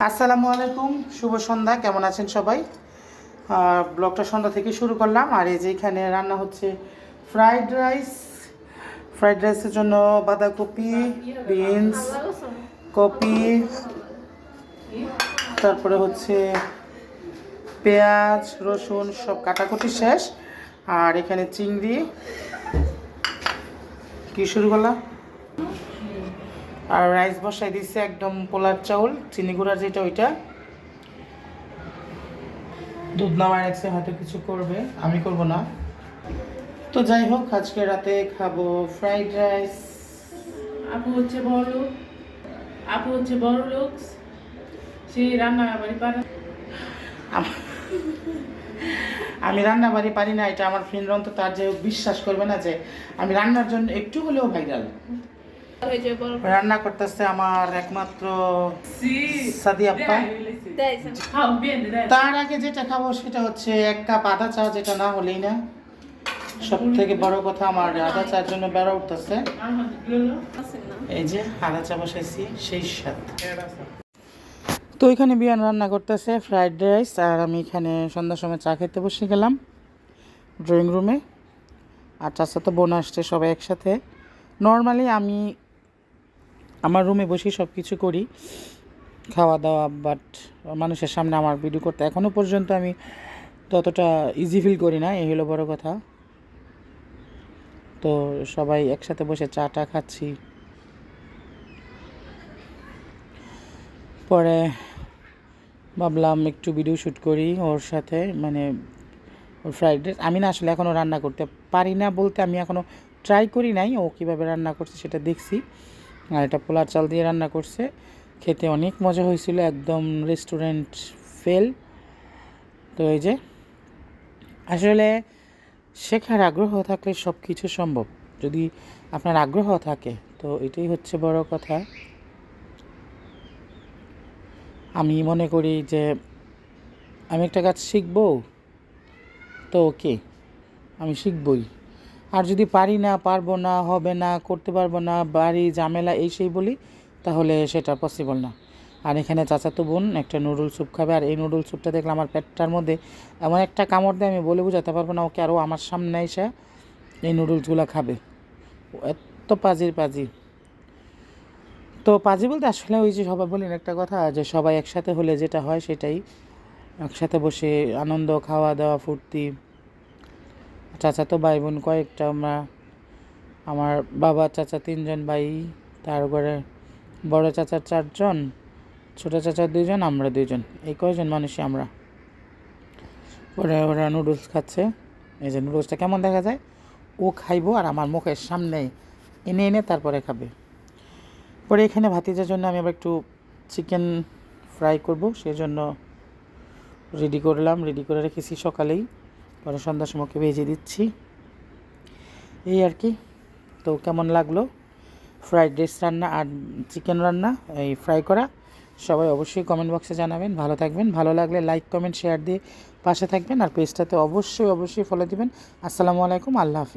আসসালামু আলাইকুম, শুভ সন্ধ্যা। কেমন আছেন সবাই? ব্লগটা সন্ধ্যা থেকে শুরু করলাম। আর এই যে এখানে রান্না হচ্ছে ফ্রাইড রাইসের জন্য বাঁধাকপি, বিনস, কপি, তারপরে হচ্ছে পেঁয়াজ, রসুন সব কাটাকুটি শেষ। আর এখানে চিংড়ি কি শুরু করলাম। আর রাইস বসাই দিচ্ছে একদম পোলার চাউল, চিনি গুঁড়ার যেটা ওইটা। দুধ নামায় রাখছে, হয়তো কিছু করবে, আমি করব না। তো যাই হোক, আজকে রাতে খাবো ফ্রাইড রাইস। আপু হচ্ছে বড় লোক, সে রান্না বাড়ি পারে। আমি রান্না বাড়ি পারি না, এটা আমার ফ্রেন্ড অন্তত তার যে বিশ্বাস করবে না যে আমি রান্নার জন্য একটু হলেও ভাইরাল। রান্না করতেছে আমার একমাত্র সাদি আপা। তার আগে যেটা খাবো সেটা হচ্ছে 1 কাপ আদা চা, যেটা না হলেই না। সব থেকে বড় কথা, আমার আদা চার জন্য বেড়া উঠতেছে। এই যে আদা চা বসাইছি, সেই স্বাদ। তো এখানে বিয়ান রান্না করতেছে ফ্রাইড রাইস, আর আমি এখানে সন্ধ্যার সময় চা খেতে বসে গেলাম ড্রয়িং রুমে। আর চাচা তো বোন আসছে, সবাই একসাথে। নর্মালি আমি আমার রুমে বসেই সব কিছু করি, খাওয়া দাওয়া, বাট মানুষের সামনে আমার ভিডিও করতে এখনও পর্যন্ত আমি ততটা ইজি ফিল করি না, এই হলো বড় কথা। তো সবাই একসাথে বসে চাটা খাচ্ছি। পরে ভাবলাম একটু ভিডিও শ্যুট করি ওর সাথে, মানে ওর ফ্রাইড রাইস। আমি না আসলে এখনও রান্না করতে পারি না, বলতে আমি এখনও ট্রাই করি নাই। ও কীভাবে রান্না করছে সেটা দেখছি। আর এটা পোলার চাল দিয়ে রান্না করছে, খেতে অনেক মজা হয়েছিল, একদম রেস্টুরেন্ট ফেল। তো এই যে, আসলে শেখার আগ্রহ থাকলে সব কিছু সম্ভব, যদি আপনার আগ্রহ থাকে। তো এটাই হচ্ছে বড় কথা। আমি মনে করি যে আমি একটা কাজ শিখবো, তো ওকে আমি শিখবই। আর যদি পারি না, পারবো না, হবে না, করতে পারবো না, বাড়ি ঝামেলা এই সেই বলি, তাহলে সেটা পসিবল না। আর এখানে চাচাতো বোন একটা নুডল স্যুপ খাবে, আর এই নুডল স্যুপটা দেখলে আমার পেটটার মধ্যে এমন একটা কামড় দেয়, আমি বলে বোঝাতে পারবো না ওকে। আরও আমার সামনে এসে এই নুডলসগুলো খাবে, এত পাজি। তো পাজি বলতে আসলে ওই যে সবাই বলেন একটা কথা, যে সবাই একসাথে হলে যেটা হয় সেটাই। একসাথে বসে আনন্দ, খাওয়া দাওয়া, ফুর্তি। চাচাতো ভাই বোন কয়েকটা আমরা, আমার বাবা চাচা 3 জন ভাই, তারপরে বড় চাচার 4 জন, ছোটো চাচার 2 জন, আমরা 2 জন, এই কয়জন মানুষই আমরা। পরে ওরা নুডলস খাচ্ছে। এই যে নুডলসটা কেমন দেখা যায়, ও খাইবো আর আমার মুখের সামনে এনে তারপরে খাবে। পরে এখানে ভাতিজার জন্য আমি আবার একটু চিকেন ফ্রাই করব, সেজন্য রেডি করে রেখেছি সকালেই। পরে সন্ধ্যার সময়কে ভেজে দিচ্ছি, এই আর কি। তো কেমন লাগলো ফ্রাইড রাইস রান্না আর চিকেন রান্না, এই ফ্রাই করা, সবাই অবশ্যই কমেন্ট বক্সে জানাবেন। ভালো থাকবেন, ভালো লাগলে লাইক কমেন্ট শেয়ার দিয়ে পাশে থাকবেন, আর পেজটাতে অবশ্যই ফলো দিবেন। আসসালামু আলাইকুম, আল্লাহ হাফিজ।